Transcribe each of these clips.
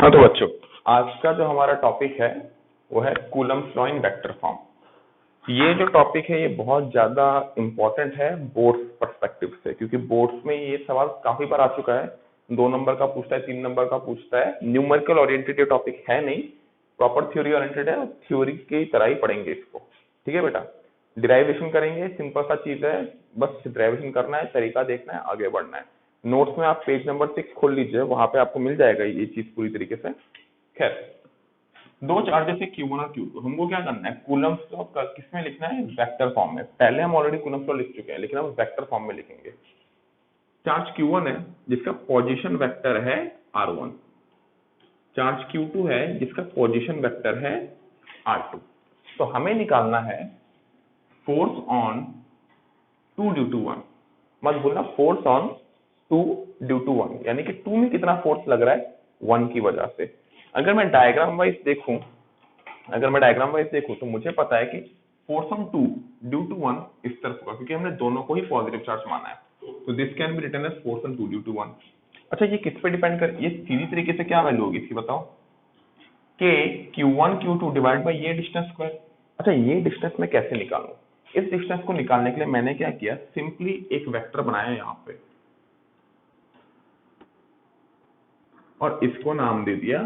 हाँ तो बच्चों, आज का जो हमारा टॉपिक है वो है Coulomb's law in vector form. ये जो टॉपिक है ये बहुत ज्यादा इम्पोर्टेंट है बोर्ड्स पर्सपेक्टिव से, क्योंकि बोर्ड्स में ये सवाल काफी बार आ चुका है। 2 नंबर का पूछता है, 3 नंबर का पूछता है। न्यूमेरिकल ओरिएंटेड ये टॉपिक है नहीं, प्रॉपर थ्योरी ओरिएंटेड है, थ्योरी की तरह ही पढ़ेंगे इसको। ठीक है बेटा, डिराइवेशन करेंगे, सिंपल सा चीज है, बस डिराइवेशन करना है, तरीका देखना है, आगे बढ़ना है। नोट्स में आप पेज नंबर 6 खोल लीजिए, वहां पे आपको मिल जाएगा ये चीज पूरी तरीके से। खैर, दो चार्जेस है Q1 और Q2, हमको क्या करना है, कूलम्ब्स लॉ किसमें लिखना है, वेक्टर फॉर्म में। पहले हम ऑलरेडी कूलम्ब्स लॉ लिख चुके हैं, लेकिन हम वेक्टर फॉर्म में लिखेंगे। चार्ज Q1 है जिसका पोजीशन वेक्टर है R1, चार्ज Q2 है जिसका पोजीशन वेक्टर है R2। तो हमें निकालना है फोर्स ऑन 2 ड्यू टू 1, मत बोलना फोर्स ऑन 2 ड्यू टू 1, यानी कि 2 में कितना फोर्स लग रहा है 1 की वजह से। अगर मैं डायग्राम वाइज देखूं, तो मुझे पता है कि फोर्स ऑन 2 ड्यू टू 1 इस तरफ होगा, क्योंकि हमने दोनों को ही पॉजिटिव चार्ज माना है। तो this can be written as force on 2 due to 1। अच्छा, ये किस पे डिपेंड कर, ये सीधी तरीके से क्या वैल्यू होगी इसकी बताओ, कि Q1 Q2 डिवाइड बाई ये डिस्टेंस स्क्वायर। अच्छा, ये डिस्टेंस मैं कैसे निकालूं? इस डिस्टेंस को निकालने के लिए मैंने क्या किया, सिंपली एक वेक्टर बनाया यहाँ पे और इसको नाम दे दिया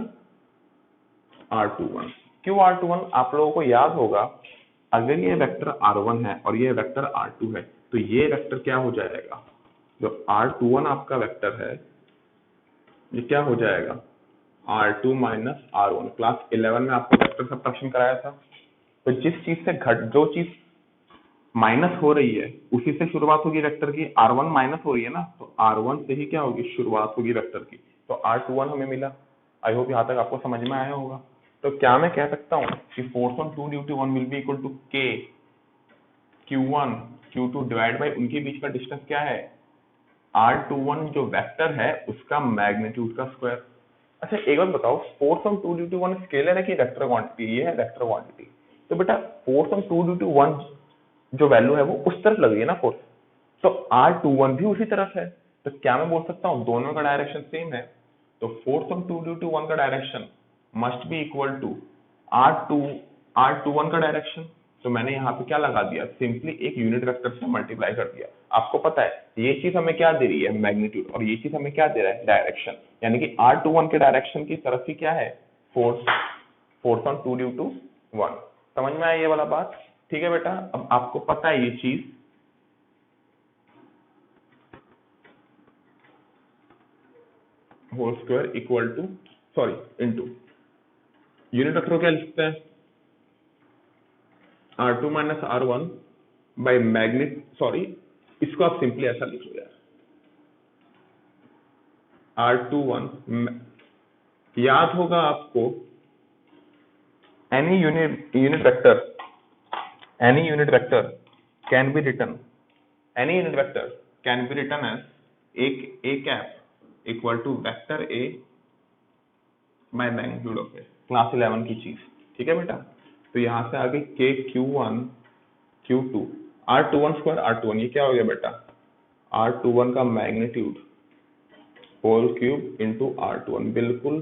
R21। क्यों R21? आप लोगों को याद होगा, अगर ये वेक्टर R1 है और ये वेक्टर R2 है, तो ये वेक्टर क्या हो जाएगा, जो R21 आपका वेक्टर है ये क्या हो जाएगा, R2 माइनस R1। क्लास 11 में आपको वेक्टर सब्ट्रैक्शन कराया था। तो जिस चीज से जो चीज माइनस हो रही है उसी से शुरुआत होगी वेक्टर की। R1 माइनस हो रही है ना, तो R1 से ही क्या होगी, शुरुआत होगी वेक्टर की। तो R21 हमें मिला। आई होप यहाँ तक आपको समझ में आया होगा। तो क्या मैं कह सकता हूँ कि force on 2 due to 1 will be equal to K Q1 Q2 divide by उनके बीच का डिस्टेंस क्या है, R21 जो वेक्टर है उसका मैग्नीट्यूड का स्क्वायर। अच्छा, एक बात बताओ, force on 2 due to 1 scalar है कि वेक्टर क्वांटिटी? ये है वेक्टर क्वांटिटी। तो बेटा फोर्स ऑन 2 ड्यू टू 1 जो वैल्यू है वो उस तरफ लग रही है ना फोर्स, तो R21 भी उसी तरफ है। तो क्या मैं बोल सकता हूँ दोनों का डायरेक्शन सेम है, तो फोर्स ऑन 2 ड्यू टू 1 का direction must be equal to R21 का डायरेक्शन। तो मैंने यहाँ पे क्या लगा दिया, सिंपली एक यूनिट वेक्टर से मल्टीप्लाई कर दिया। आपको पता है ये चीज हमें क्या दे रही है, मैग्नीट्यूड, और ये चीज हमें क्या दे रहा है, डायरेक्शन। यानी कि R21 के डायरेक्शन की तरफ ही क्या है, फोर्स ऑन 2 ड्यू टू 1। समझ में आया ये वाला बात? ठीक है बेटा, अब आपको पता है ये चीज। Whole square equal to, sorry, into unit vector को क्या लिखते हैं, R2 minus R1 by magnet, sorry इसको आप सिंपली ऐसा लिख लो यार, R21। याद होगा आपको, any unit vector can be written, as एक A cap equal to vector A by magnitude of A, class 11 की चीज। ठीक है बेटा, तो यहां से आगे K Q1 Q2 R21 square R21, ये क्या हो गया बेटा, R21 का magnitude whole cube into R21। बिल्कुल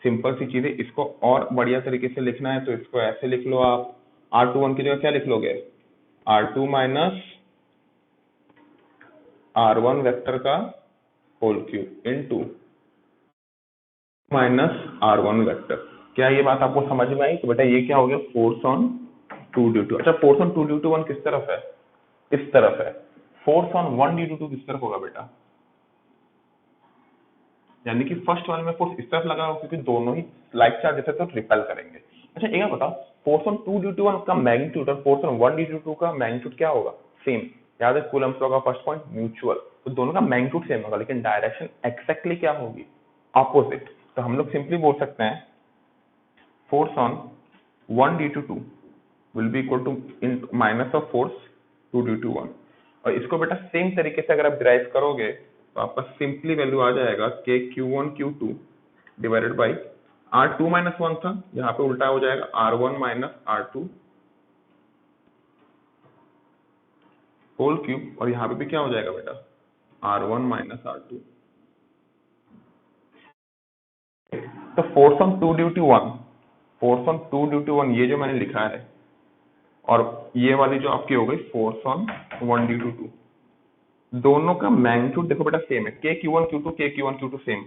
सिंपल सी चीज है। इसको और बढ़िया तरीके से लिखना है तो इसको ऐसे लिख लो आप, R21 की जगह क्या लिख लोगे, R2 माइनस R1 वेक्टर का whole cube into minus R1 vector. क्या ये बात आपको समझ में आई? तो बेटा ये क्या हो गया, फोर्स ऑन 2 ड्यू टू, अच्छा फोर्स ऑन 2 ड्यू टू 1 किस तरफ है, इस तरफ है। फोर्स ऑन 1 ड्यू टू 2 किस तरफ होगा बेटा, यानी कि फर्स्ट वाले में फोर्स इस तरफ लगा होगा, क्योंकि दोनों ही लाइक चार्ज जैसे तो रिपेल करेंगे। अच्छा एक बात बताओ, फोर्स ऑन 2 ड्यू टू 1 का मैग्नीट्यूड और फोर्स ऑन 1 ड्यू टू 2 का मैग्नीट्यूड क्या होगा, सेम। याद है कूलम्ब्स लॉ का फर्स्ट पॉइंट, म्यूचुअल। तो दोनों का मैग्नीट्यूड सेम होगा, लेकिन डायरेक्शन एक्जैक्टली क्या होगी, ऑपोजिट। तो हम लोग सिंपली बोल सकते हैं force on 1 due to 2 will be equal to minus of force 2 due to 1। और इसको बेटा सेम तरीके से अगर आप डिराइव करोगे तो आपका सिंपली वैल्यू आ जाएगा K Q1 Q2 divided by R2 minus 1 था, यहाँ पे उल्टा हो जाएगा R1 minus R2 whole cube, और यहाँ पे भी क्या हो जाएगा बेटा, R1 माइनस R2। तो force on 2 due to 1, force on 2 due to 1 ये जो मैंने लिखा है, और ये वाली जो आपकी हो गई फोर्स ऑन 1 ड्यू टू 2, दोनों का मैग्नीट्यूड देखो बेटा सेम है, K Q one Q two K Q one Q two same,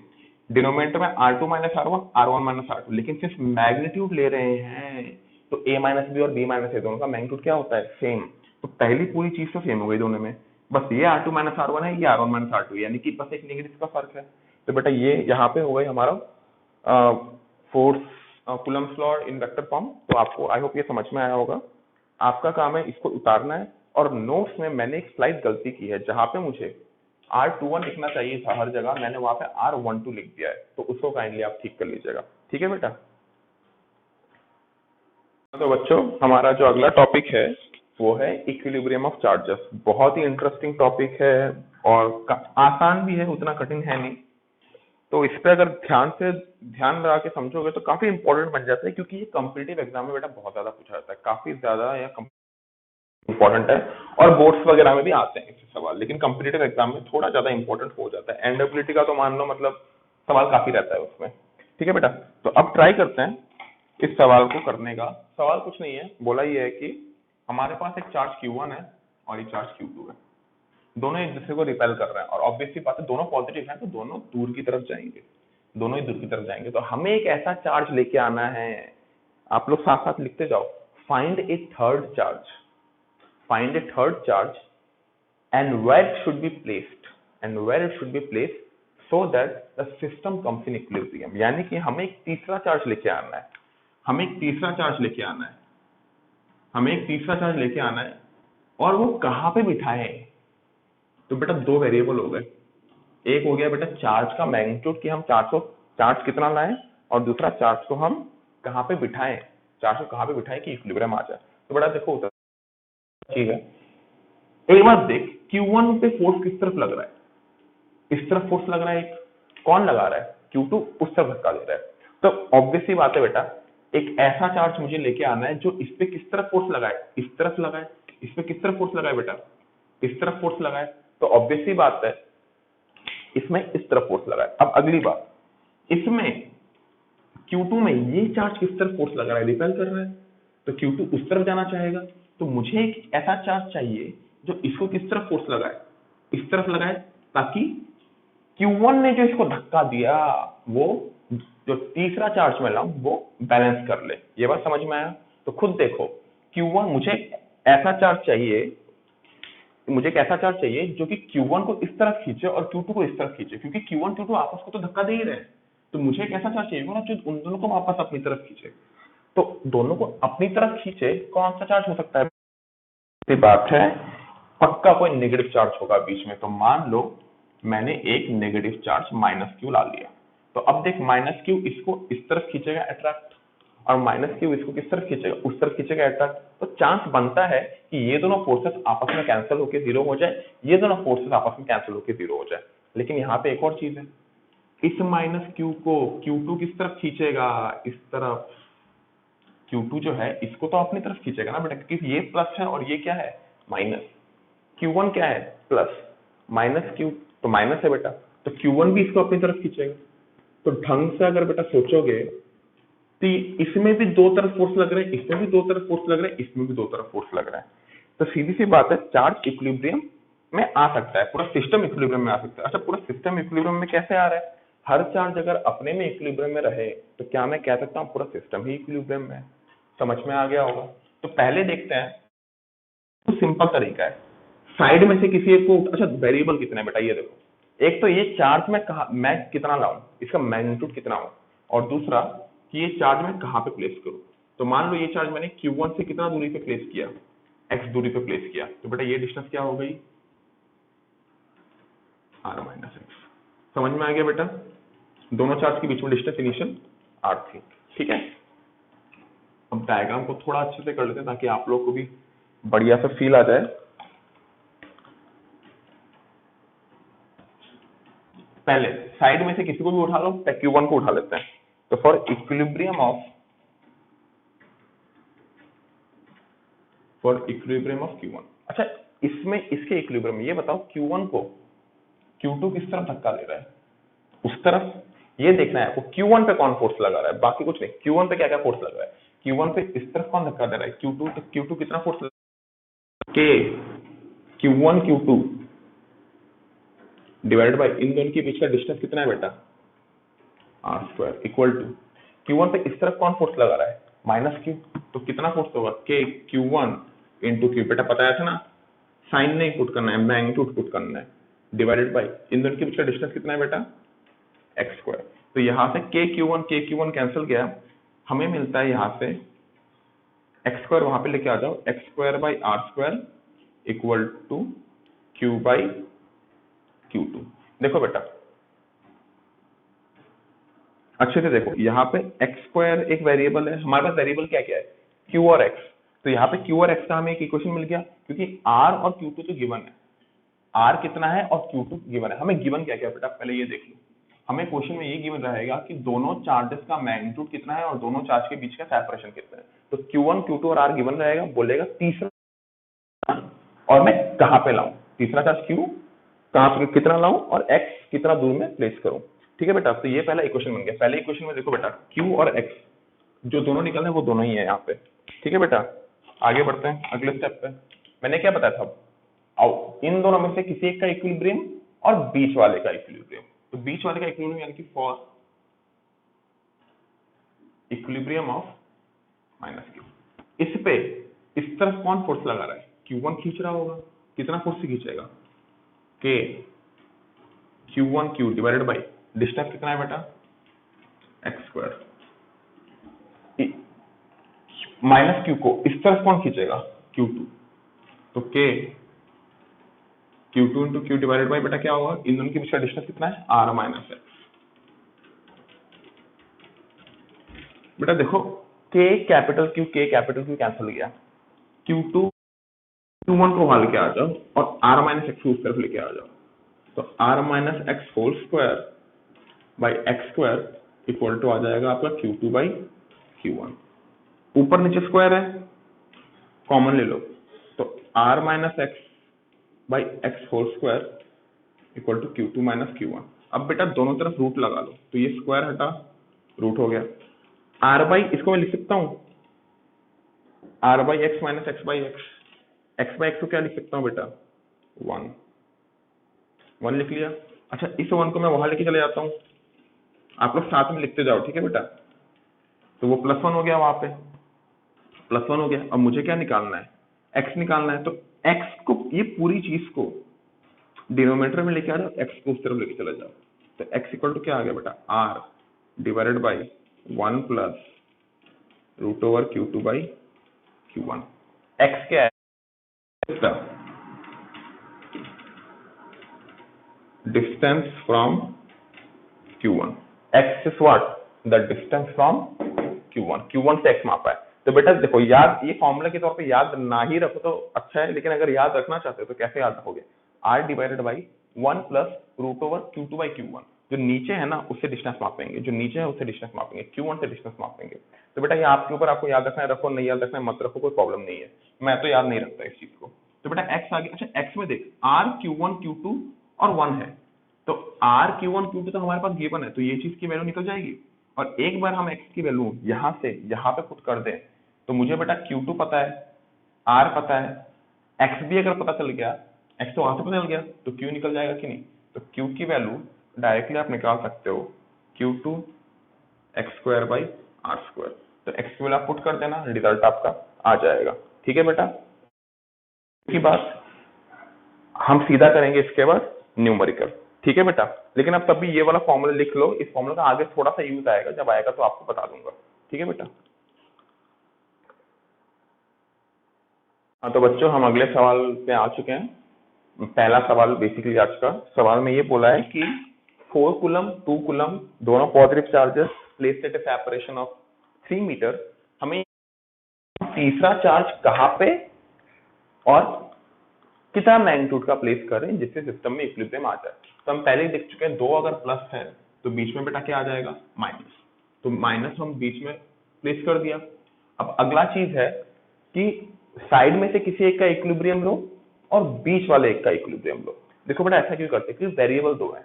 denominator में R2 minus R1 minus R2, लेकिन सिर्फ मैग्नीट्यूड ले रहे हैं, तो A माइनस बी और B माइनस ए दोनों का मैग्नीट्यूड क्या होता है, सेम। तो पहली पूरी चीज तो सेम हो गई दोनों में, बस ये R2 माइनस R1 है, ये R1 माइनस R2, यानी कि बस एक नेगेटिव का फर्क है। तो बेटा ये यहाँ पे हो गई हमारा force Coulomb's law in vector form. तो आपको आई होप ये समझ में आया होगा। आपका काम है इसको उतारना है, और नोट्स में मैंने एक स्लाइड गलती की है, जहां पे मुझे R21 लिखना चाहिए था हर जगह, मैंने वहां पे R12 लिख दिया है, तो उसको काइंडली आप ठीक कर लीजिएगा, ठीक है बेटा। तो बच्चों हमारा जो अगला टॉपिक है वो है इक्विलिब्रियम ऑफ चार्जेस। बहुत ही इंटरेस्टिंग टॉपिक है, और आसान भी है, उतना कठिन है नहीं। तो इस पे अगर ध्यान लगा के समझोगे तो काफी इंपॉर्टेंट बन जाता है, क्योंकि ये कॉम्पिटिटिव एग्जाम में बेटा बहुत ज्यादा पूछा जाता है, काफी ज्यादा या इंपॉर्टेंट है, और बोर्ड्स वगैरह में भी आते हैं इससे सवाल, लेकिन कॉम्पिटिटिव एग्जाम में थोड़ा ज्यादा इंपॉर्टेंट हो जाता है। एनडब्ल्यूटी का तो मान लो मतलब सवाल काफी रहता है उसमें, ठीक है बेटा। तो अब ट्राई करते हैं इस सवाल को करने का। सवाल कुछ नहीं है, बोला ये है कि हमारे पास एक चार्ज Q1 है और एक चार्ज Q2 है, दोनों एक दूसरे को रिपेल कर रहे हैं, और ऑब्वियसली बात है दोनों पॉजिटिव हैं, तो दोनों दूर की तरफ जाएंगे, दोनों ही दूर की तरफ जाएंगे। तो हमें एक ऐसा चार्ज लेके आना है, आप लोग साथ साथ लिखते जाओ, find A third charge, find a third charge and where it should be placed so that the system comes in equilibrium। यानी कि हमें एक तीसरा चार्ज लेके आना है, हमें एक तीसरा चार्ज लेके आना है, और वो कहाँ पे बिठाए। तो बेटा दो वेरिएबल हो गए, एक हो गया बेटा चार्ज का मैग्नीट्यूड कि हम चार्ज कितना लाएं, और दूसरा चार्ज को हम कहाँ पे बिठाएं, कि इक्विलिब्रियम आ जाए। तो बेटा देखो ठीक है, एक बार देख Q1 पे फोर्स किस तरफ लग रहा है, इस तरफ फोर्स लग रहा है, एक कौन लगा रहा है, Q2 उस तरफ धक्का दे रहा है। तो ऑब्वियसली बात है बेटा, एक ऐसा चार्ज मुझे लेके आना है जो इस पे किस तरफ फोर्स लगाए, इस तरफ लगाए। इस पे किस तरफ फोर्स लगाए बेटा, इस तरफ फोर्स लगाए। तो ऑब्वियसली बात है इसमें इस तरफ फोर्स लगाए। अब अगली बात, इसमें Q2 में ये चार्ज किस तरफ फोर्स लगा रहा है, रिपेल कर रहा है, तो Q2 उस तरफ जाना चाहेगा। तो मुझे एक ऐसा चार्ज चाहिए जो इसको किस तरफ फोर्स लगाए, इस तरफ लगाए, ताकि Q1 ने जो इसको धक्का दिया वो जो तीसरा चार्ज मैं लाऊं वो बैलेंस कर ले। ये बात समझ में आया। तो खुद देखो Q1 मुझे ऐसा चार्ज चाहिए, जो कि Q1 को इस तरफ खींचे और Q2 को इस तरफ खींचे, क्योंकि Q1 Q2 आपस को तो धक्का दे ही रहे हैं। तो मुझे एक ऐसा चार्ज चाहिए ना जो उन दोनों को वापस अपनी तरफ खींचे। तो दोनों को अपनी तरफ खींचे, कौन सा चार्ज हो सकता है, बात है पक्का कोई नेगेटिव चार्ज होगा बीच में। तो मान लो मैंने एक नेगेटिव चार्ज -Q ला लिया, तो अब देख -Q इसको इस तरफ खींचेगा अट्रैक्ट, और -Q इसको किस तरफ खींचेगा, उस तरफ खींचेगा अट्रैक्ट। तो चांस बनता है कि ये दोनों फोर्सेस आपस में कैंसिल होकर जीरो हो जाए, ये दोनों फोर्सेस आपस में कैंसिल होकर जीरो हो जाए। लेकिन यहाँ पे एक और चीज है, इस -Q को Q2 किस तरफ खींचेगा, इस तरफ। Q2 जो है इसको तो अपनी तरफ खींचेगा ना बेटा, क्योंकि ये प्लस है और ये क्या है माइनस। Q1 क्या है प्लस, -Q तो माइनस है बेटा, तो Q1 भी इसको अपनी तरफ खींचेगा। तो ढंग से अगर बेटा सोचोगे तो इसमें भी दो तरफ फोर्स लग रहे हैं, इसमें भी दो तरफ फोर्स लग रहे हैं, इसमें भी दो तरफ फोर्स लग रहा है। तो सीधी सी बात है चार्ज इक्विलिब्रियम में आ सकता है, पूरा सिस्टम इक्विलिब्रियम में आ सकता है। अच्छा पूरा सिस्टम इक्विलिब्रियम में कैसे आ रहा है, हर चार्ज अगर अपने में इक्विलिब्रियम में रहे तो क्या मैं कह सकता हूँ पूरा सिस्टम ही इक्विलिब्रियम में है। समझ में आ गया होगा। तो पहले देखते हैं, तो सिंपल तरीका है, साइड में से किसी एक को, अच्छा वेरिएबल कितने बेटा ये देखो, एक तो ये चार्ज मैं कितना लाऊं, इसका मैग्नीट्यूड कितना हो, और दूसरा कि ये चार्ज मैं कहाँ पे प्लेस करूं। तो मान लो ये चार्ज मैंने Q1 से कितना दूरी पे प्लेस किया, x दूरी पे प्लेस किया, तो बेटा ये डिस्टेंस क्या हो गई r-x। समझ में आ गया बेटा, दोनों चार्ज के बीच में डिस्टेंस इनिशियल r थी, ठीक है। अब डायग्राम को थोड़ा अच्छे से कर लेते हैं ताकि आप लोग को भी बढ़िया से फील आ जाए। पहले साइड में से किसी को भी उठा लो, Q1 को उठा लेते हैं। तो फॉर इक्विलिब्रियम ऑफ Q1, अच्छा इसमें इसके इक्विलिब्रियम ये बताओ Q1 को Q2 किस तरफ धक्का दे रहा है, उस तरफ ये देखना है आपको Q1 पे कौन फोर्स लगा रहा है, बाकी कुछ नहीं। Q1 पे क्या क्या फोर्स लगा रहा है, Q1 पे इस तरफ कौन धक्का दे रहा है, Q2, तो Q2 कितना फोर्स के Q1 Q2 डिवाइडेड बाय इन दोनों के बीच का डिस्टेंस कितना है बेटा, r² इक्वल टू Q1 पे इस तरफ कौन फोर्स लगा रहा है, -Q, तो कितना फोर्स होगा के Q1 इंटू Q, बेटा पता है ना, साइन नहीं पुट करना है, मैग्नीट्यूड पुट करना है, डिवाइडेड बाय इन दोनों के बीच का डिस्टेंस कितना है बेटा, x²। तो यहाँ से के Q1 कैंसिल गया, हमें मिलता है यहाँ से x² वहां पे लेके आ जाओ, x²/r² इक्वल टू Q/Q2। देखो बेटा अच्छे से देखो, यहाँ पे x² एक वेरिएबल है, हमारे पास वेरिएबल क्या क्या है, q और x। तो यहाँ पे q और x का हमें एक इक्वेशन मिल गया, क्योंकि r और q2 तो गिवन है, r कितना है और q2 गिवन है। हमें गिवन क्या क्या बेटा, पहले ये देख लो, हमें क्वेश्चन में ये गिवन रहेगा कि दोनों चार्जेस का मैग्नीट्यूड कितना है और दोनों चार्ज के बीच का सेपरेशन कितना है। तो Q1 Q2 और r गिवन रहेगा, बोलेगा तीसरा और मैं कहाँ पे लाऊं, तीसरा चार्ज Q कहाँ पे कितना लाऊं और x कितना दूर में प्लेस करूं। ठीक है बेटा, तो ये पहला इक्वेशन बन गया। पहले इक्वेशन में देखो बेटा Q और x जो दोनों निकल रहे हैं वो दोनों ही है यहाँ पे। ठीक है बेटा, आगे बढ़ते हैं अगले स्टेप पे। मैंने क्या बताया था, अब इन दोनों में से किसी एक का इक्विलिब्रियम और बीच वाले का इक्विलिब्रियम। तो बीच वाले का इक्विलिब्रियम यानी कि फॉर इक्विलिब्रियम ऑफ -Q, इस पे इस तरफ कौन फोर्स लगा रहा है, Q1 खींच रहा होगा, कितना फोर्स से खींचेगा, के Q1 Q divided by distance कितना है बेटा, x²। -Q को इस तरफ कौन खींचेगा, Q2, तो के Q2 into Q divided by बेटा क्या होगा, इन दोनों के बीच का डिस्टेंस कितना है, r - x। बेटा देखो K कैपिटल Q कैंसिल हो गया, Q2 Q1 को वहां लेके आ जाओ और r - x को उस तरफ लेके आ जाओ, तो r - x whole square by x² equal to आ जाएगा आपका Q2/Q1। ऊपर नीचे स्क्वायर है, कॉमन ले लो, तो r - x by x whole square equal to Q2 - Q1। अब बेटा दोनों तरफ रूट लगा लो, तो ये स्क्वायर हटा, रूट हो गया। r बाई इसको मैं लिख सकता हूँ r/x - x/x, x/x को क्या लिख सकता हूँ बेटा, 1 लिख लिया। अच्छा इस 1 को मैं वहां लेके चले जाता हूँ, आप लोग साथ में लिखते जाओ, ठीक है बेटा। तो वो +1 हो गया, वहां पे +1 हो गया। अब मुझे क्या निकालना है, x निकालना है, तो x को ये पूरी चीज को डिनोमिनेटर में लेके आ जाओ, x को उस तरफ लेके चले जाओ, तो x इक्वल टू क्या आ गया बेटा, r divided by 1 plus √Q2/Q1। x क्या है, distance from Q1, x is what, the distance from Q1 से x मापा है। तो बेटा देखो याद, ये फॉर्मूला के तौर पे याद ना ही रखो तो अच्छा है, लेकिन अगर याद रखना चाहते हो तो कैसे याद रखोगे, r divided by 1 plus √Q2/Q1। जो नीचे है ना उससे डिस्टेंस मापेंगे, जो नीचे है उससे डिस्टेंस मापेंगे, Q1 से डिस्टेंस मापेंगे। तो बेटा ये आपके ऊपर, आपको याद रखना है रखो, नहीं याद रखना है मत रखो, कोई प्रॉब्लम नहीं है, मैं तो याद नहीं रखता इस चीज को। तो बेटा x आ गया। अच्छा x में देख r Q1 Q2 और 1 है, तो r Q1 Q2 तो हमारे पास गिवन है, तो ये चीज की वैल्यू निकल जाएगी। और एक बार हम x की वैल्यू यहाँ से यहाँ पे पुट कर दें, तो मुझे बेटा Q2 पता है, r पता है, x भी अगर पता चल गया, x तो वहां से पता चल गया, तो Q निकल जाएगा कि नहीं। तो Q की वैल्यू डायरेक्टली आप निकाल सकते हो, Q2 x²/r²। तो x की वैल्यू आप पुट कर देना, रिजल्ट आपका आ जाएगा। ठीक है बेटा, की बात हम सीधा करेंगे इसके बाद न्यूमेरिकल। ठीक है बेटा, लेकिन अब तब भी ये वाला फॉर्मूला लिख लो, इस फॉर्मूला का आगे थोड़ा सा यूज आएगा, जब आएगा तो आपको बता दूंगा। ठीक है बेटा। हाँ तो बच्चों हम अगले सवाल पे आ चुके हैं। पहला सवाल बेसिकली आज का सवाल में ये बोला है कि 4 कूलम 2 कूलम दोनों positive charges placed at a separation of 3 metre, हमें तीसरा चार्ज कहाँ पे और कितना मैग्नीट्यूड का प्लेस करें जिससे सिस्टम में इक्विलिब्रियम आ जाए। तो हम पहले ही देख चुके हैं, 2 अगर प्लस है तो बीच में बेटा क्या आ जाएगा, माइनस, तो माइनस हम बीच में प्लेस कर दिया। अब अगला चीज है कि साइड में से किसी एक का इक्विलिब्रियम लो और बीच वाले एक का इक्विलिब्रियम लो। देखो बेटा ऐसा क्यों करते हैं, क्योंकि वेरिएबल 2 है,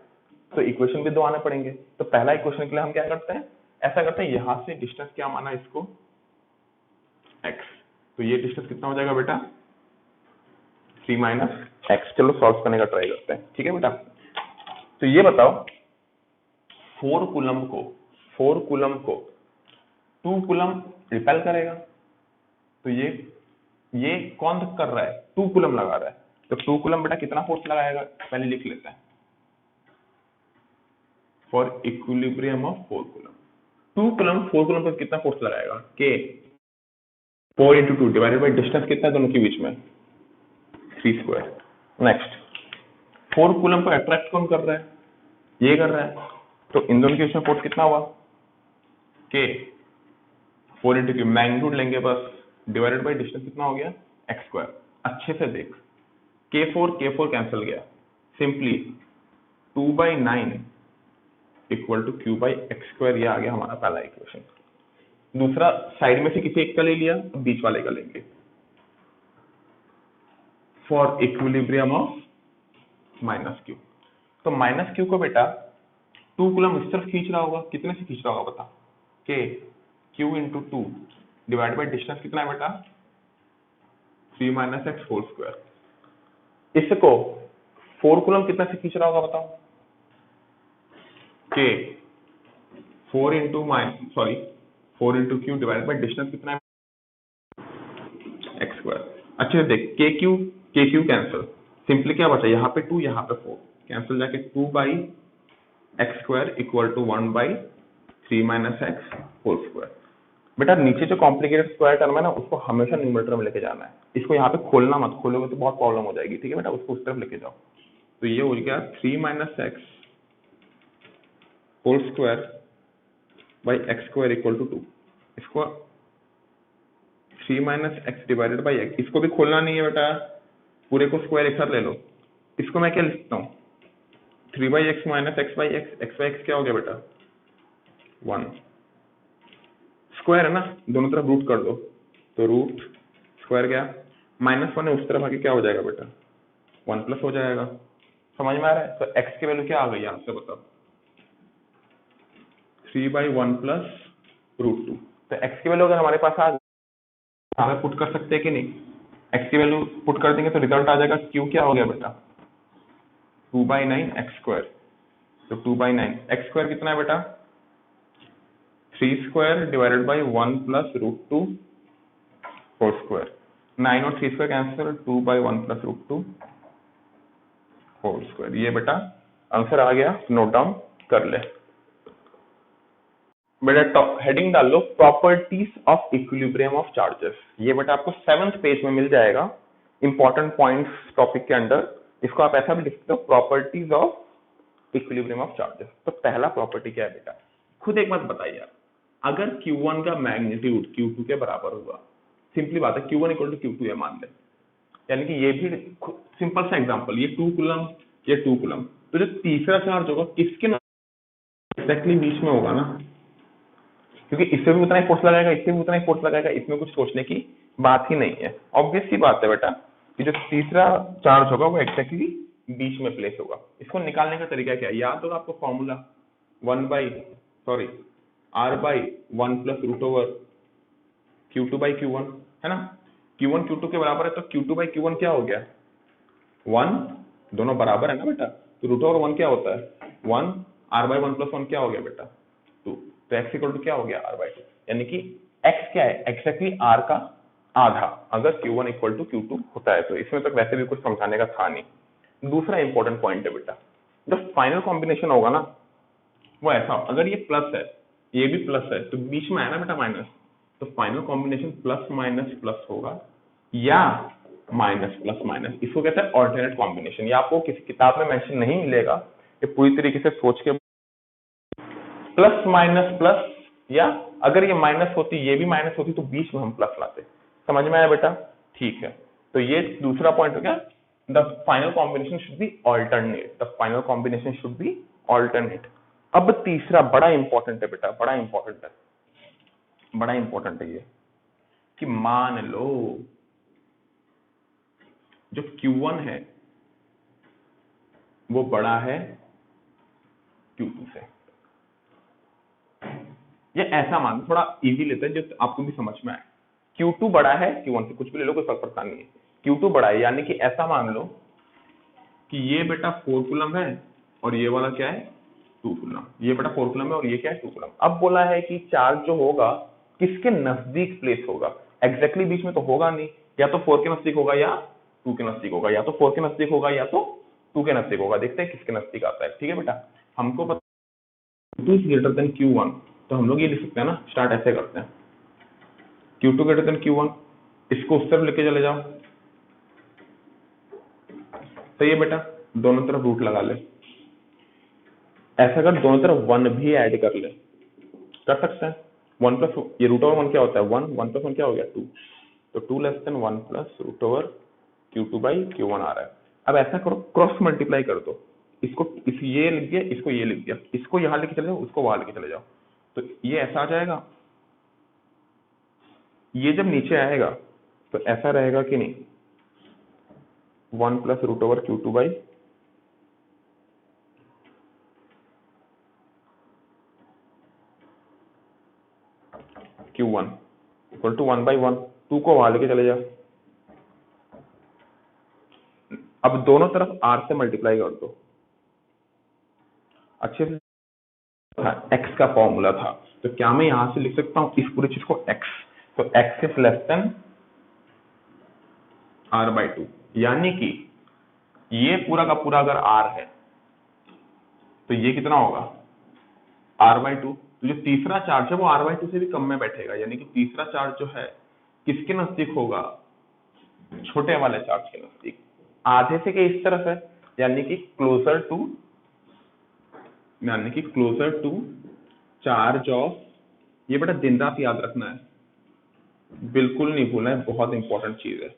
तो इक्वेशन भी 2 आने पड़ेंगे। तो पहला इक्वेशन के लिए हम क्या करते हैं, ऐसा करते हैं, यहाँ से डिस्टेंस क्या माना इसको, x। तो ये डिस्टेंस कितना हो जाएगा बेटा, 3 - x। चलो सॉल्व करने का ट्राई करते हैं, ठीक है बेटा। तो ये बताओ 4 कूलम को 2 कूलम रिपेल करेगा। तो ये कौन कर रहा है, 2 कूलम लगा रहा है। तो 2 कूलम बेटा कितना फोर्स लगाएगा, पहले लिख लेते हैं। For equilibrium of 4 coulomb, 2 coulomb 4 coulomb per कितना फोर्स लगाएगा, k 4 × 2 डिवाइडेड बाई डिस्टेंस कितना है दोनों के बीच में, 3²। नेक्स्ट 4 कूलम को अट्रैक्ट कौन कर रहा है, ये कर रहा है। तो इन दोनों के बीच में फोर्स कितना हुआ, k 4 × q, मैग्नीट्यूड लेंगे बस, डिवाइडेड बाई डिस्टेंस कितना हो गया, x²। अच्छे से देख, k4 कैंसिल गया, सिंपली 2/9 इक्वल टू q/x²। ये आ गया हमारा पहला इक्वेशन। दूसरा साइड में से किसी एक का ले लिया, बीच वाले का लेंगे। फॉर इक्विलिब्रियम ऑफ -q, तो -q को बेटा 2 कूलम इस तरफ खींच रहा होगा, कितने से खींच रहा होगा बता, k q × 2 divide by distance कितना है बेटा, 3 - x²। इसको 4 कूलम कितना से खींच रहा होगा बताओ, k 4 × q divide by distance कितना है, x²। अच्छे से देख, kq कैंसिल, सिंपली क्या बचा, यहाँ पे 2 यहाँ पे 4 कैंसिल जाके 2/x² इक्वल टू 1/3 - x²। बेटा नीचे जो कॉम्प्लिकेटेड स्क्वायर टर्म है ना, उसको हमेशा न्यूमरेटर में लेके जाना है। इसको यहाँ पे खोलना मत, खोलोगे तो बहुत प्रॉब्लम हो जाएगी, ठीक है बेटा, उसको उस तरफ लेके जाओ। तो ये हो गया 3 - x² इक्वल टू 2। इसको 3 - x डिवाइडेड बाई x, इसको भी खोलना नहीं है बेटा, पूरे को स्क्वायर एक साथ ले लो। इसको मैं क्या लिखता हूँ, 3/x - x/x, x/x क्या हो गया बेटा, 1। स्क्वायर है ना, दोनों तरफ रूट कर दो, तो रूट स्क्वायर गया, -1 है उस तरफ आके क्या हो जाएगा बेटा, 1+ हो जाएगा। समझ में आ रहा है। तो x की वैल्यू क्या आ गई यहाँ से बताओ, 3/1 + √2। तो x की वैल्यू अगर हमारे पास आ गई, पुट कर सकते हैं कि नहीं, x की वैल्यू पुट कर देंगे तो रिजल्ट आ जाएगा, q क्या हो गया बेटा, 2/9 x²। तो 2/9 x² कितना है बेटा, 3² डिवाइडेड बाई 1 + √2 होल स्क्वायर। 9 और 3² कैंसिल, 2/1 + √2 होल स्क्वायर। ये बेटा आंसर आ गया, नोट डाउन कर ले बेटा। हेडिंग डाल लो, properties of equilibrium of charges. ये बेटा आपको 7th पेज में मिल जाएगा, इंपॉर्टेंट पॉइंट्स टॉपिक के अंडर। इसको आप ऐसा भी लिख सकते हो, properties of equilibrium of charges. तो पहला प्रॉपर्टी क्या है बेटा, खुद एक बात बताइए यार, अगर Q1 का मैग्नीट्यूड Q2 के बराबर हुआ, सिंपली बात है, Q1 = Q2 है मान ले, यानी कि ये भी सिंपल सा एग्जांपल, ये 2 कूलम, ये 2 कूलम, तो जो तीसरा चार्ज होगा किसके एक्जैक्टली बीच में होगा ना, क्योंकि इससे भी उतना ही फोर्स लगाएगा, इससे भी उतना ही फोर्स लगाएगा, इसमें कुछ सोचने की बात ही नहीं है। ऑब्वियस सी बात है बेटा कि जो तीसरा चार्ज होगा वो एक्जैक्टली बीच में प्लेस होगा। इसको निकालने का तरीका क्या है, याद होगा आपको फॉर्मूला, R/1 + √Q2/Q1 है ना। Q1 Q2 के बराबर है, तो Q2/Q1 क्या हो गया, 1, दोनों बराबर है ना बेटा, तो √1 क्या होता है 1, R/1 + 1 क्या हो गया बेटा 2। तो x = क्या हो गया R/2, यानी कि x क्या है, एक्जैक्टली R का आधा, अगर Q1 = Q2 होता है। तो इसमें तक वैसे भी कुछ समझाने का था नहीं। दूसरा इंपॉर्टेंट पॉइंट है बेटा, जब फाइनल कॉम्बिनेशन होगा ना, वो ऐसा, अगर ये प्लस है, ये भी प्लस है, तो बीच में है ना बेटा माइनस, तो फाइनल कॉम्बिनेशन प्लस होगा या माइनस। इसको कहते हैं ऑल्टरनेट कॉम्बिनेशन। ये आपको किसी किताब में मेंशन नहीं मिलेगा, ये पूरी तरीके से सोच के प्लस, या अगर ये माइनस होती, ये भी माइनस होती, तो बीच में हम प्लस लाते। समझ में आया बेटा, ठीक है। तो ये दूसरा पॉइंट हो गया, the final combination should be alternate, the final combination should be alternate. अब तीसरा बड़ा इंपॉर्टेंट है बेटा, बड़ा इंपॉर्टेंट है ये, कि मान लो जो Q1 है वो बड़ा है Q2 से। ये ऐसा मान, थोड़ा इजी लेते हैं जो आपको भी समझ में आए। Q2 बड़ा है Q1 से, कुछ भी ले लो, कोई फर्क पड़ता नहीं है। Q2 बड़ा है, यानी कि ऐसा मान लो कि ये बेटा 4 कूलम है और ये वाला क्या है 2 कूलम। ये बेटा 4 कूलम है और ये क्या है 2 कूलम। अब बोला है कि चार्ज जो होगा किसके नजदीक प्लेस होगा। एग्जैक्टली बीच में तो होगा नहीं, या तो 4 के नजदीक होगा या 2 के नजदीक होगा, या तो 4 के नजदीक होगा या तो 2 के नजदीक होगा। देखते हैं किसके नजदीक आता है। ठीक है बेटा, हमको पता Q2 is greater than Q1, तो हम लोग ये लिख सकते हैं ना, स्टार्ट ऐसे करते हैं Q2 greater than Q1, इसको उस तरफ लेके चले जाओ। सही है बेटा, दोनों तरफ रूट लगा ले। ऐसा कर दोनों तरफ 1 भी ऐड कर ले, कर सकते हैं। 1 प्लस ये रूट ओवर 1 क्या होता है 1, 1 प्लस 1 क्या हो गया 2, तो 2 less than 1 plus root over Q2 by Q1 आ रहा है। अब ऐसा करो, क्रॉस मल्टीप्लाई कर दो, इसको इस ये लिख दिया, इसको ये लिख दिया, इसको यहाँ लेके चले जाओ, उसको वहां लेके चले जाओ, तो ये ऐसा आ जाएगा। ये जब नीचे आएगा तो ऐसा रहेगा कि नहीं, 1 plus root over Q2 by Q1 equal to 1/1, 2 को वहां लेके चले जाओ। अब दोनों तरफ r से मल्टीप्लाई कर दो, अच्छे से था, x का फॉर्मूला था, तो क्या मैं यहां से लिख सकता हूं इस पूरी चीज को x, तो x is less than r/2, यानी कि ये पूरा का पूरा अगर r है तो ये कितना होगा r/2। तो जो तीसरा चार्ज है वो r/2 से भी कम में बैठेगा, यानी कि तीसरा चार्ज जो है किसके नजदीक होगा, छोटे वाले चार्ज के नजदीक, आधे से के इस तरफ है, यानी कि क्लोजर टू चार्ज ऑफ, ये बेटा दिन रात याद रखना है, बिल्कुल नहीं भूलना है, बहुत इंपॉर्टेंट चीज है।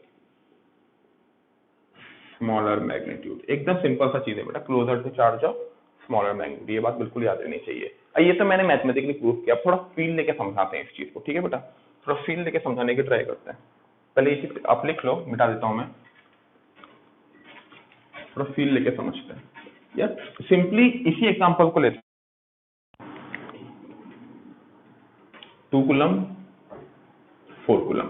स्मॉलर मैग्नीट्यूड, एकदम सिंपल सा चीज है बेटा, closer to charge of smaller magnitude, ये बात बिल्कुल याद रहनी चाहिए। ये तो मैंने मैथमेटिकली प्रूव किया, अब थोड़ा फील लेके समझाते हैं इस चीज को। ठीक है बेटा, थोड़ा फील लेके समझाने की ट्राई करते हैं। पहले ये चीज आप लिख लो, मिटा देता हूं मैं, थोड़ा फील लेके समझते हैं यार। सिंपली इसी एग्जांपल को लेते हैं, 2 कूलम 4 कूलम,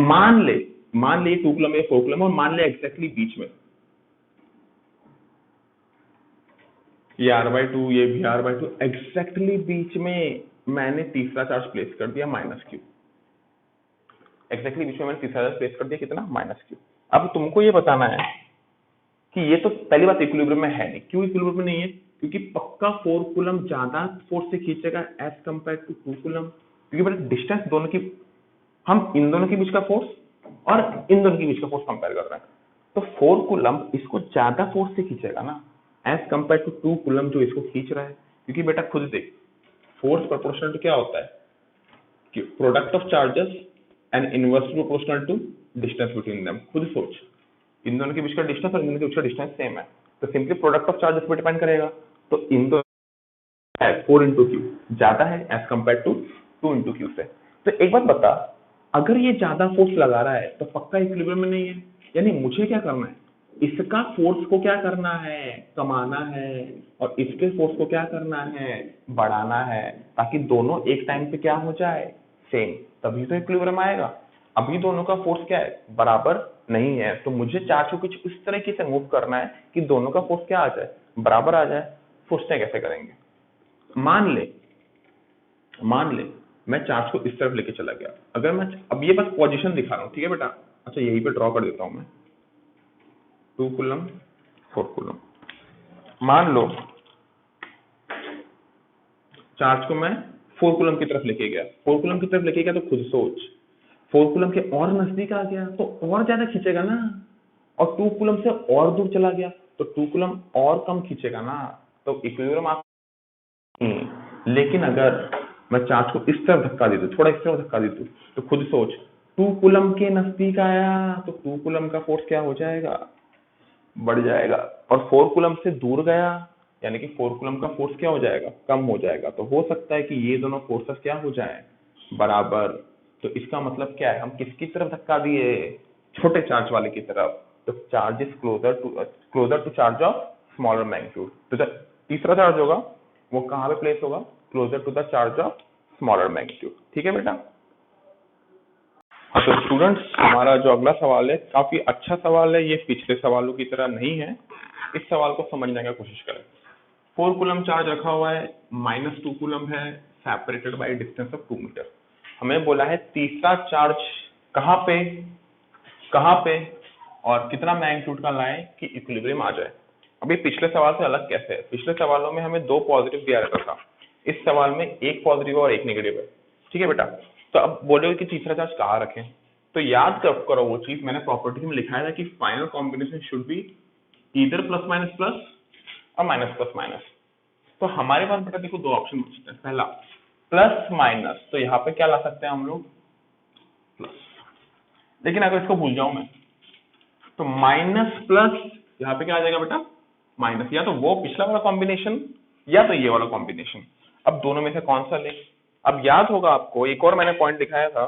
मान ले 2 कूलम या 4 कूलम, और मान ले एग्जैक्टली बीच में ये r/2, ये भी r/2, एग्जैक्टली बीच में मैंने तीसरा चार्ज प्लेस कर दिया -q, एग्जैक्टली बीच में मैंने तीसरा चार्ज प्लेस कर दिया कितना -q। अब तुमको ये बताना है कि ये तो पहली बात इक्विलिब्रियम में है नहीं। क्यों इक्विलिब्रियम में नहीं है, क्योंकि पक्का 4 कूलम ज्यादा फोर्स से खींचेगा एज कंपेयर टू 2 कूलम, क्योंकि बेटा डिस्टेंस दोनों की, हम इन दोनों के बीच का फोर्स और इन दोनों के बीच का फोर्स कंपेयर कर रहे हैं, तो 4 कूलम इसको ज्यादा फोर्स से खींचेगा ना एज कंपेयर टू 2 कूलम जो इसको खींच रहा है। क्योंकि बेटा खुद देख, फोर्स प्रोपोर्शनल टू क्या होता है कि product of charges and inversely proportional to distance between them. खुद सोच, इन दोनों के बीच का डिस्टेंस और इन दोनों के बीच का डिस्टेंस सेम है, तो सिंपली प्रोडक्ट ऑफ चार्जेस पे डिपेंड करेगा। तो इन दोनों 4 इंटू क्यू ज्यादा है as compare to 2 into Q से। तो एक बात बता, अगर ये ज्यादा फोर्स लगा रहा है तो पक्का इक्विलिब्रियम में नहीं है, यानी मुझे क्या करना है, इसका फोर्स को क्या करना है, कमाना है, और इसके फोर्स को क्या करना है, बढ़ाना है, ताकि दोनों एक टाइम पे क्या हो जाए, सेम, तभी तो इक्विलिब्रियम आएगा। अभी दोनों का फोर्स क्या है, बराबर नहीं है, तो मुझे चार्ज को कुछ इस तरीके से मूव करना है कि दोनों का फोर्स क्या आ जाए, बराबर आ जाए। सोचते कैसे करेंगे, मान ले मैं चार्ज को इस तरफ लेके चला गया, अगर मैं अब ये बस पोजीशन दिखा रहा हूँ, ठीक है बेटा, अच्छा यहीं पे ड्रॉ कर देता हूं मैं, 2 कूलम 4 कूलम, मान लो चार्ज को मैं 4 कूलम की तरफ लेके गया, 4 कूलम की तरफ लेके गया, तो खुद सोच 4 कूलम के और नजदीक आ गया तो और ज्यादा खींचेगा ना, और 2 कूलम से और दूर चला गया तो 2 कूलम और कम खींचेगा ना, तो इक्विलिब्रियम आप। लेकिन अगर मैं चार्ज को इस तरफ धक्का दे दूं, थोड़ा इस तरफ धक्का दे दूं, तो खुद सोच 2 कूलम के नजदीक आया तो 2 कूलम का फोर्स क्या हो जाएगा, बढ़ जाएगा, और 4 कूलम से दूर गया यानी कि 4 कूलम का फोर्स क्या हो जाएगा, कम हो जाएगा। तो हो सकता है कि ये दोनों फोर्सेस क्या हो जाए, बराबर। तो इसका मतलब क्या है, हम किसकी तरफ धक्का दिए, छोटे चार्ज वाले की तरफ, तो charge is closer to charge of smaller magnitude. तो तीसरा चार्ज होगा वो कहाँ पे प्लेस होगा, closer to the charge of smaller magnitude. ठीक है बेटा। हाँ तो स्टूडेंट्स हमारा जो अगला सवाल है काफी अच्छा सवाल है, ये पिछले सवालों की तरह नहीं है। इस सवाल को समझने की कोशिश करें। 4 कूलम चार्ज रखा हुआ है, -2 कूलम है, separated by distance of 2 metre. हमें बोला है तीसरा चार्ज कहाँ पे और कितना मैग्नीट्यूड का लाए कि इक्विलिब्रियम आ जाए। अभी पिछले सवाल से अलग कैसे है, पिछले सवालों में हमें 2 पॉजिटिव दिया रहता था, इस सवाल में 1 पॉजिटिव और 1 नेगेटिव है। ठीक है बेटा। तो अब बोलोगे कि तीसरा चार्ज कहाँ रखें, तो याद करो वो चीज मैंने प्रॉपर्टी में लिखाया था कि final combination should be either plus minus plus और माइनस प्लस माइनस। तो हमारे पास बेटा देखो 2 ऑप्शन बचते हैं। पहला प्लस माइनस, तो यहाँ पे क्या ला सकते हैं हम लोग प्लस, लेकिन अगर इसको भूल जाऊं मैं तो माइनस प्लस यहाँ पे क्या आ जाएगा बेटा माइनस, या तो वो पिछला वाला कॉम्बिनेशन या तो ये वाला कॉम्बिनेशन। अब दोनों में से कौन सा ले। अब याद होगा आपको एक और मैंने पॉइंट दिखाया था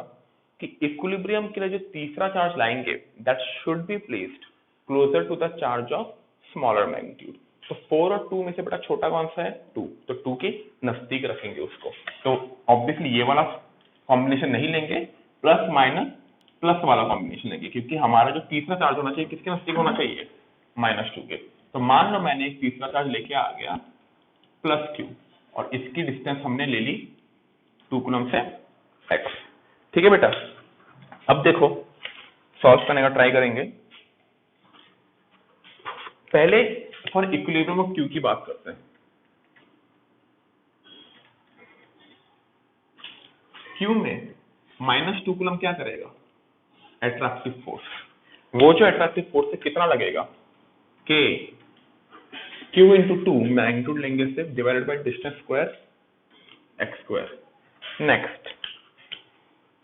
कि इक्विलिब्रियम के लिए जो तीसरा चार्ज लाएंगे that should be placed closer to the charge of smaller magnitude. तो 4 और 2 में से बेटा छोटा कौन सा है 2, तो 2 के नजदीक रखेंगे उसको। तो ऑब्वियसली ये वाला कॉम्बिनेशन नहीं लेंगे, प्लस माइनस प्लस वाला कॉम्बिनेशन लेंगे, क्योंकि हमारा जो तीसरा चार्ज होना चाहिए किसके नजदीक होना चाहिए -2 के। तो मान लो मैंने एक तीसरा चार्ज लेके आ गया +q और इसकी डिस्टेंस हमने ले ली 2 कूलम से x। ठीक है बेटा। अब देखो सॉल्व करने का ट्राई करेंगे। पहले फॉर इक्विलिब्रियम ऑफ q की बात करते हैं। q में -2 कूलम क्या करेगा अट्रैक्टिव फोर्स। वो जो अट्रैक्टिव फोर्स है कितना लगेगा k q इंटू 2 मैग्नीट्यूड लेंगे सिर्फ divided by distance square x square. Next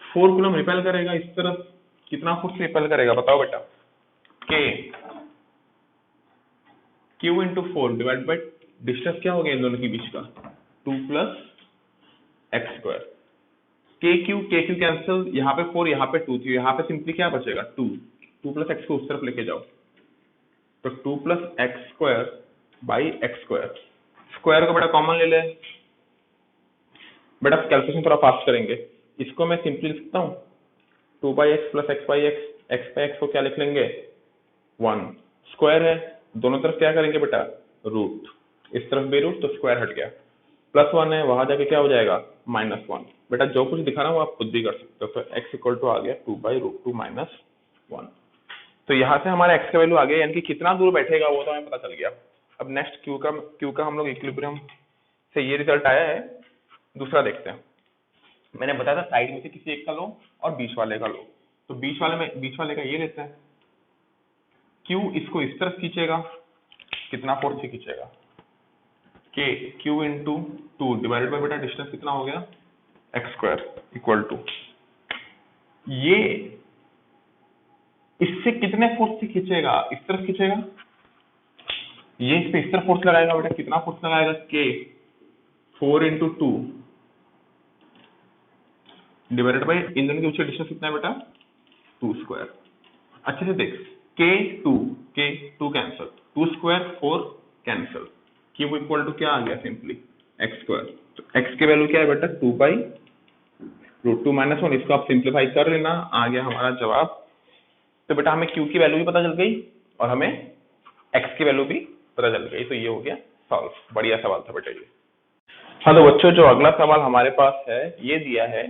4 coulomb repel करेगा इस तरफ, कितना फोर्स रिपेल करेगा बताओ बेटा k q into 4 divided by distance क्या हो गया इन दोनों के बीच का 2 plus x square. k q cancel, यहाँ पे 4 यहाँ पे 2 थी, यहाँ पे सिंपली क्या बचेगा 2 प्लस x को उस तरफ लेके जाओ तो 2 plus x square by x square. Square को बेटा कॉमन ले ले, बेटा कैलकुलेशन थोड़ा फास्ट करेंगे। इसको मैं सिंपली लिख सकता हूँ 2/x plus x by x को क्या लिख लेंगे 1। स्क्वायर है दोनों तरफ क्या करेंगे बेटा रूट, इस तरफ भी रूट तो स्क्वायर हट गया, +1 है वहां जाके क्या हो जाएगा -1। बेटा जो कुछ दिखा रहा हूँ आप खुद भी कर सकते हो। तो x इक्वल टू आ गया 2/√2 -1। तो यहाँ से हमारा x का वैल्यू आ गया, यानी कि कितना दूर बैठेगा वो तो हमें पता चल गया। अब नेक्स्ट q का हम लोग इक्विलिब्रियम से ये रिजल्ट आया है। दूसरा देखते हैं। मैंने बताया था साइड में से किसी एक का लो और बीच वाले का लो, तो बीच वाले का ये लेते हैं। q इसको इस तरफ खींचेगा, कितना फोर्स से खींचेगा k q into 2 divided by बेटा डिस्टेंस कितना हो गया x स्क्वायर इक्वल टू ये इससे कितने फोर्स से खींचेगा इस तरफ खींचेगा, ये इस पे इस तरफ फोर्स लगाएगा बेटा, कितना फोर्स लगाएगा k 4 इंटू 2 डिवाइडेड बाई इन दोनों के बीच डिस्टेंस कितना है बेटा 2 स्क्वायर। अच्छे से देख k2 cancel, 2 square 4 cancel, q equal to क्या आ गया सिंपली x स्क्वायर। तो x के वैल्यू क्या है बेटा 2/√2 -1। इसको आप सिंप्लीफाई कर लेना, आ गया हमारा जवाब। तो बेटा हमें q की वैल्यू भी पता चल गई और हमें x की वैल्यू भी पता चल गई, तो ये हो गया सॉल्व। बढ़िया सवाल था बेटा ये। हाँ तो बच्चों जो अगला सवाल हमारे पास है ये दिया है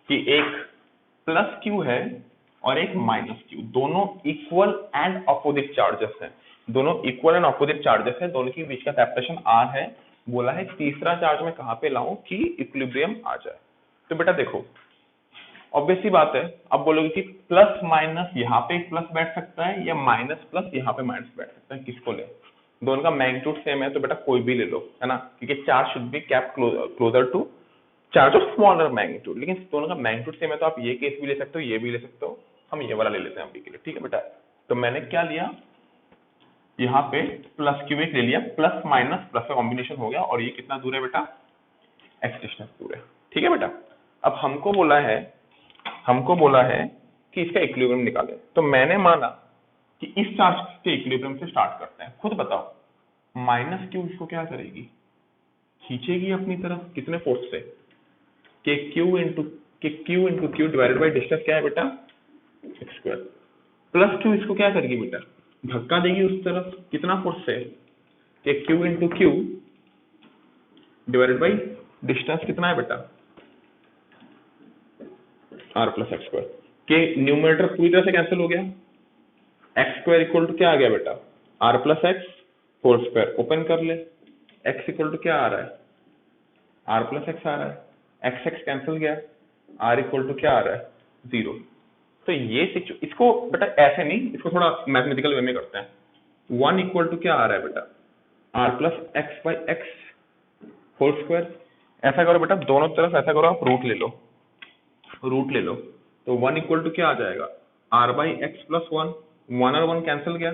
कि एक +q है और एक -q, दोनों इक्वल एंड अपोजिट चार्जेस हैं। दोनों इक्वल एंड अपोजिट चार्जेस हैं, दोनों के बीच का सेपरेशन r है। बोला है तीसरा चार्ज में कहाँ पे लाऊं कि इक्विलिब्रियम आ जाए। तो बेटा देखो ऑब्वियसली बात है, अब बोलोगे कि प्लस माइनस यहाँ पे प्लस बैठ सकता है या माइनस प्लस यहाँ पे माइनस बैठ सकता है, किसको ले। दोनों का मैग्नीट्यूड सेम है तो बेटा कोई भी ले लो, है ना, क्योंकि charge should be kept closer to charge of smaller magnitude. लेकिन दोनों का मैग्नीट्यूड सेम है तो आप ये केस भी ले सकते हो, ये भी ले सकते हो, हम ये वाला ले लेते हैं अभी के लिए। ठीक है बेटा। तो मैंने क्या लिया यहाँ पे +q ले लिया, प्लस माइनस प्लस का कॉम्बिनेशन हो गया, और ये कितना दूर है बेटा x डिस्टेंस दूर है। ठीक है बेटा। अब हमको बोला है कि इसका इक्विलिब्रियम निकालें, तो मैंने माना कि इस चार्ज के इक्विलिब्रियम से स्टार्ट करते हैं। खुद बताओ माइनस क्यू इसको क्या करेगी, खींचेगी अपनी तरफ, कितने फोर्स से, के Q Q divided by distance क्या है बेटा, एक्स स्क्वायर, प्लस क्यू इसको क्या करेगी बेटा, धक्का देगी उस तरफ, कितना फोर्स से, के क्यू डिवाइडेड बाई डिस्टेंस कितना है बेटा, आर प्लस एक्स स्क्वायर, के न्यूमरेटर पूरी तरह से कैंसिल हो गया, एक्स स्क्वायर इक्वल टू क्या आ गया बेटा, R plus X whole square, open कर ले, एक्स इक्वल टू क्या आ रहा है, आर प्लस एक्स आ रहा है, एक्स एक्स कैंसिल गया, आर इक्वल टू क्या आ रहा है, 0। तो ये इसको बेटा ऐसे नहीं, इसको थोड़ा मैथमेटिकल वे में करते हैं, 1 इक्वल टू क्या आ रहा है बेटा, R plus X by X whole square, ऐसा करो बेटा दोनों तरफ ऐसा करो, आप रूट ले लो, तो 1 इक्वल टू क्या आ जाएगा, आर बाई एक्स प्लस 1, 1 और 1 कैंसिल गया,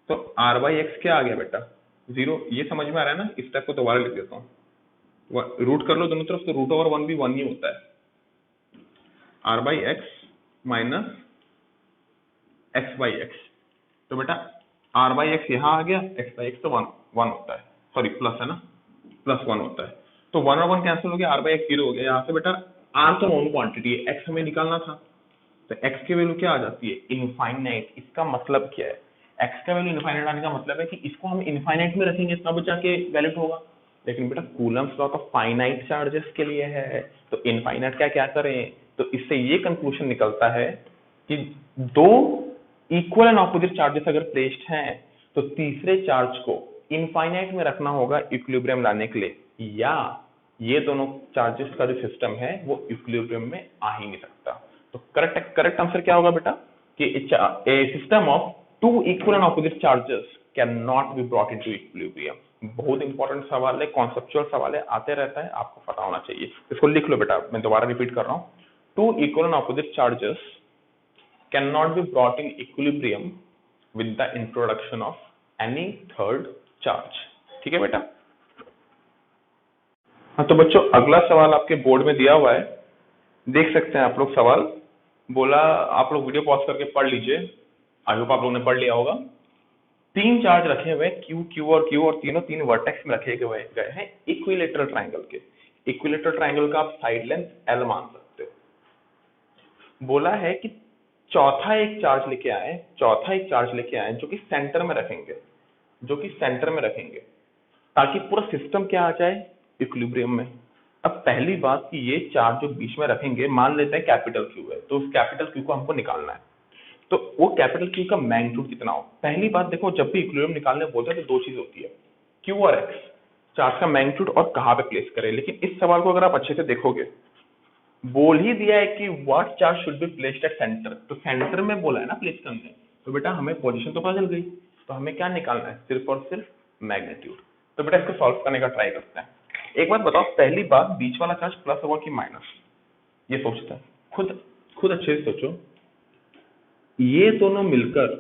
तो आर बाई एक्स क्या आ गया बेटा, 0। ये समझ में आ रहा है ना, इस टाइप को दोबारा लिख देता हूँ, रूट कर लो दोनों तरफ, तो रूट ओवर 1 भी 1 ही होता है, R by X minus X by X, तो बेटा आर बाई एक्स यहाँ आ गया, एक्स बाई एक्स तो 1 होता है, सॉरी प्लस है ना, प्लस 1 होता है, तो 1 और 1 कैंसिल हो गया, आर बाई एक्स 0 हो गया, यहाँ से बेटा आर तो नॉन क्वांटिटी है, एक्स हमें निकालना था, तो एक्स की वैल्यू क्या आ जाती है, इनफाइनाइट। इसका मतलब क्या है, एक्स का वैल्यू इनफाइनाइट आने का मतलब है कि इसको हम इनफाइनाइट में रखेंगे तब जाके वैलिड होगा, लेकिन बेटा कूलम्स लॉ तो फाइनाइट चार्जेस के लिए है, तो इनफाइनाइट का क्या करें, तो इससे ये कंक्लूजन निकलता है कि दो इक्वल एंड ऑपोजिट चार्जेस अगर प्लेस्ड हैं तो तीसरे चार्ज को इनफाइनाइट में रखना होगा इक्विलिब्रियम लाने के लिए, या ये दोनों चार्जेस का जो सिस्टम है वो इक्विलिब्रियम में आ ही नहीं सकता। तो करेक्ट आंसर क्या होगा बेटा कि a system of two equal and opposite charges can not be brought into equilibrium. बहुत इंपॉर्टेंट सवाल है, कॉन्सेप्चुअल सवाल है, आते रहता है, आपको पता होना चाहिए। इसको लिख लो बेटा, मैं दोबारा रिपीट कर रहा हूँ, two equal and opposite charges cannot be brought in equilibrium with the introduction of any third charge। ठीक है बेटा। हाँ तो बच्चों अगला सवाल आपके बोर्ड में दिया हुआ है, देख सकते हैं आप लोग सवाल। बोला आप लोग वीडियो पॉज करके पढ़ लीजिए, आई होप आप लोगों ने पढ़ लिया होगा। तीन चार्ज रखे हुए क्यू क्यू और क्यू, और तीनों तीन वर्टेक्स में रखे गए हैं इक्विलेटरल ट्राइंगल के। इक्विलेटरल ट्राइंगल का आप साइड लेंथ एल मान सकते हो। बोला है कि चौथा एक चार्ज लेके आए जो कि सेंटर में रखेंगे, ताकि पूरा सिस्टम क्या आ जाए, इक्विलिब्रियम में। अब पहली बात कि ये चार्ज जो बीच में रखेंगे, मान लेते हैं कैपिटल क्यू है, तो उस कैपिटल क्यू को हमको निकालना है, तो वो कैपिटल क्यू का मैग्नीट्यूड कितना हो। पहली बात देखो, जब भी इक्विलिब्रियम निकालने बोलते हैं तो दो चीज होती है, क्यू और एक्स, चार्ज का मैग्नीट्यूड और कहाँ पे प्लेस करें। लेकिन इस सवाल को अगर आप अच्छे से देखोगे, बोल ही दिया है कि what charge should be placed at centre, तो सेंटर में बोला है ना प्लेस करने, तो बेटा हमें पोजीशन तो पता चल गई, तो हमें क्या निकालना है, सिर्फ और सिर्फ मैग्नीट्यूड। तो बेटा इसको सॉल्व करने का ट्राई करते हैं। एक बात बताओ, पहली बात बीच वाला चार्ज प्लस होगा कि माइनस, ये सोचते हैं, खुद अच्छे से सोचो। ये दोनों मिलकर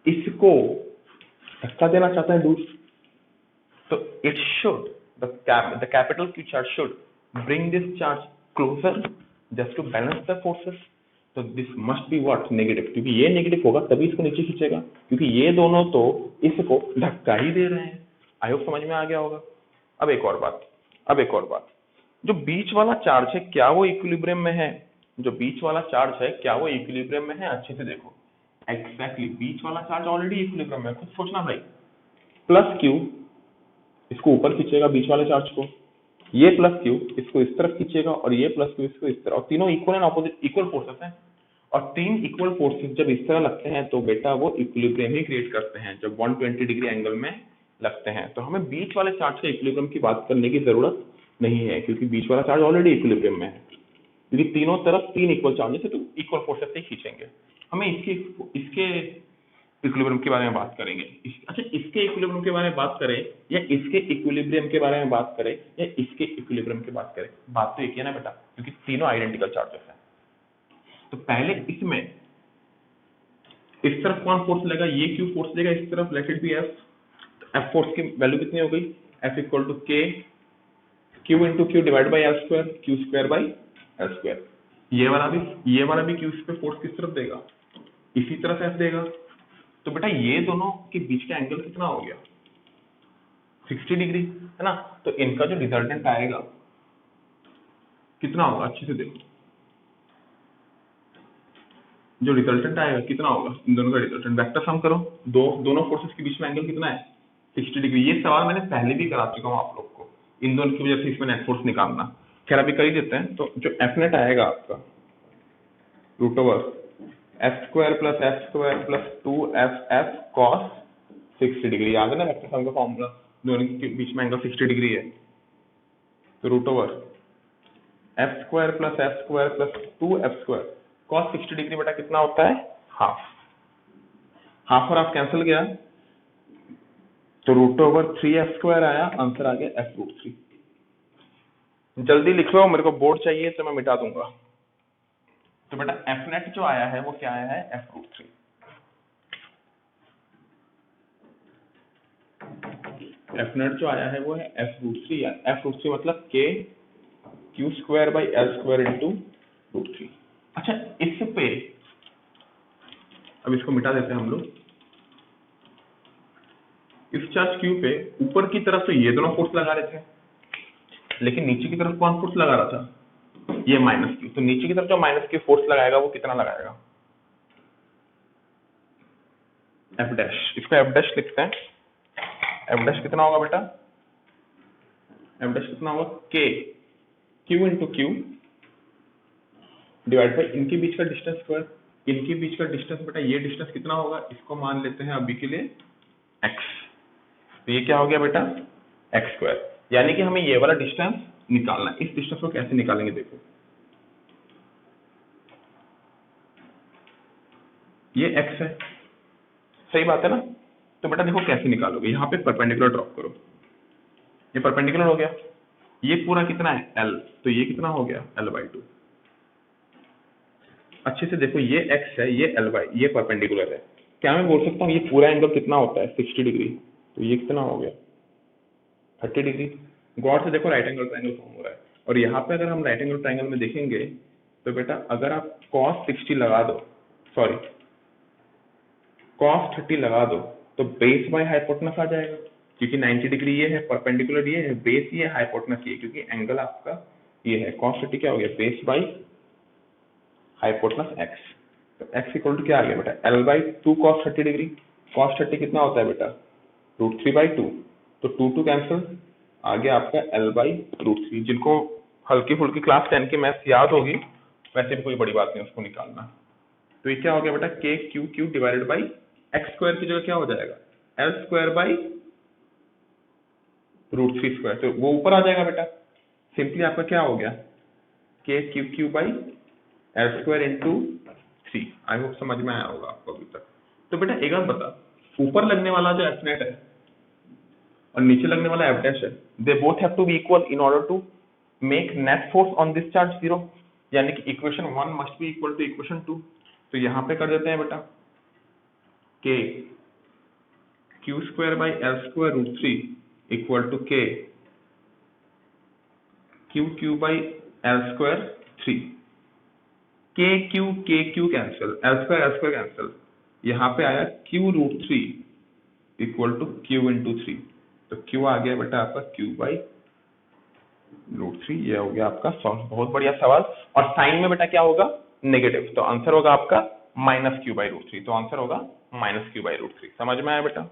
इसको धक्का देना चाहते हैं दूर, तो it should the capital Q charge should bring this charge closer just to balance the forces। तो this must be what, negative, क्योंकि ये नेगेटिव होगा तभी इसको नीचे खींचेगा, क्योंकि ये दोनों तो इसको धक्का ही दे रहे हैं। आई होप समझ में आ गया होगा। अब एक और बात, जो बीच वाला चार्ज है क्या वो इक्विलिब्रियम में है, अच्छे से देखो। एग्जैक्टली बीच वाला चार्ज ऑलरेडी इक्विलिब्रियम में है, खुद सोचना भाई। प्लस क्यू इसको ऊपर खींचेगा बीच वाले चार्ज को, ये प्लस क्यू इसको इस तरफ खींचेगा, और ये प्लस क्यू इसको इस तरफ, और तीनों equal and opposite equal forces हैं। और तीन इक्वल फोर्सेस जब इस तरह लगते हैं तो बेटा वो इक्विलिब्रियम ही क्रिएट करते हैं, जब 120 डिग्री एंगल में लगते हैं। तो हमें बीच वाले चार्ज के इक्विलिब्रियम की बात करने की जरूरत नहीं है, क्योंकि बीच वाला चार्ज ऑलरेडी इक्विलिब्रियम में है, क्योंकि तीनों तरफ तीन इक्वल चार्जेस है, तो इक्वल फोर्सेस से खींचेंगे। हमें इसके इक्विलिब्रियम के बारे में बात करेंगे। अच्छा, इसके इक्विलिब्रियम के बारे में बात करें या इसके इक्विलिब्रियम के बारे में बात करें या इसके इक्विलिब्रियम की बात करें, बात तो एक ही है ना बेटा, क्योंकि तीनों आइडेंटिकल चार्जेस हैं। तो पहले इसमें इस तरफ कौन फोर्स लेगा, ये क्यू फोर्स लेगा इस तरफ, let it be F. F force की वैल्यू कितनी हो गई, F equal to K Q into Q divide by L square, Q square by L square. ये वाला भी क्यू पे फोर्स किस तरफ देगा, इसी तरफ एफ देगा। तो बेटा ये दोनों के बीच का एंगल कितना हो गया, 60 डिग्री है ना। तो इनका जो रिजल्टेंट आएगा कितना होगा, अच्छे से देखो, जो रिजल्टेंट आएगा कितना होगा, इन दोनों का रिजल्टेंट वेक्टर सम करो, दोनों फोर्सेस के बीच में एंगल कितना है, 60 डिग्री। ये सवाल मैंने पहले भी करा चुका हूँ आप लोग को, इन दोनों की वजह से इसमें नेट फोर्स निकालना। खैर अभी कर ही देते हैं। तो जो एफ नेट आएगा आपका root over F square plus 2FF cos 60 degree. याद है ना वेक्टर सम का फॉर्मूला, दोनों के बीच में एंगल 60 डिग्री है। तो root over F square plus 2F square cos 60 degree बेटा कितना होता है, हाफ। हाफ और हाफ कैंसिल गया, तो रूट ओवर 3F स्क्वायर आया, आंसर आ गया F रूट 3। जल्दी लिखो, मेरे को बोर्ड चाहिए तो मैं मिटा दूंगा। तो बेटा एफ नेट जो आया है वो क्या आया है, F रूट 3। एफ नेट जो आया है वो है F रूट 3। F रूट 3 मतलब K Q square by L square into root 3। अच्छा, इस पे अब इसको मिटा देते हैं हम लोग। इस चार्ज Q पे ऊपर की तरफ तो ये दोनों फोर्स लगा रहे थे, लेकिन नीचे की तरफ कौन फोर्स लगा रहा था, ये माइनस Q। तो नीचे की तरफ जो माइनस Q फोर्स लगाएगा वो कितना लगाएगा, F डैश। इसको F डैश लिखते हैं। F डैश कितना होगा बेटा, F डैश कितना होगा, K Q into Q divide by इनके बीच का डिस्टेंस स्क्वायर। इनके बीच का डिस्टेंस बेटा ये डिस्टेंस कितना होगा, इसको मान लेते हैं अभी के लिए x। तो ये क्या हो गया बेटा, x स्क्वायर। यानी कि हमें ये वाला डिस्टेंस निकालना है। इस डिस्टेंस को कैसे निकालेंगे, देखो ये x है, सही बात है ना। तो बेटा देखो कैसे निकालोगे, यहाँ पे परपेंडिकुलर ड्रॉप करो, ये परपेंडिकुलर हो गया, ये पूरा कितना है l, तो ये कितना हो गया l/2। अच्छे से देखो, ये x है, ये L/, ये परपेंडिकुलर है। क्या मैं बोल सकता हूँ ये पूरा एंगल कितना होता है, 60 डिग्री। तो ये कितना हो गया 30 डिग्री। गौर से देखो, राइट एंगल ट्रायंगल फॉर्म हो रहा है। और यहाँ पे अगर हम राइट एंगल ट्रायंगल में देखेंगे तो बेटा अगर आप cos 60 लगा दो, सॉरी cos 30 लगा दो, तो बेस बाय हाइपोटेनस आ जाएगा, क्योंकि 90 डिग्री ये है, परपेंडिकुलर ये है, बेस ये, हाइपोटेनस ये, क्योंकि एंगल आपका ये है। cos 30 क्या हो गया, बेस बाई हाइपोटेनस x। तो x इक्वल टू क्या आ गया बेटा, L/2 cos 30 डिग्री। cos 30 कितना होता है बेटा, √3/2। तो 2 कैंसिल, आ गया आपका L/√3। जिनको हल्की फुल्की क्लास 10 की मैथ्स याद होगी, वैसे भी कोई बड़ी बात नहीं उसको निकालना। तो ये क्या हो गया बेटा, KQ divided by x square की जगह क्या हो जाएगा, L स्क्वायर बाई √3 स्क्वायर। तो वो ऊपर आ जाएगा बेटा। सिंपली आपका क्या हो गया, KQ by L square into 3। I hope समझ में आया होगा आपको अभी तक। तो बेटा एक बात बता, ऊपर लगने वाला जो F नेट है और नीचे लगने वाला F डैश है, they both have to be equal in order to make net force on this charge 0। यानी कि equation 1 must be equal to equation 2। तो यहाँ पे कर देते हैं बेटा, K Q square by L square √3 equal to K Q by L square 3। KQ cancel, L square cancel, यहाँ पे आया Q√3 equal to Q into 3। तो Q आ गया बेटा आपका Q बाई √3। ये हो गया आपका सॉल्व। बहुत बढ़िया सवाल। और साइन में बेटा क्या होगा, नेगेटिव। तो आंसर होगा आपका -Q/√3। तो आंसर होगा -Q/√3। समझ में आया बेटा।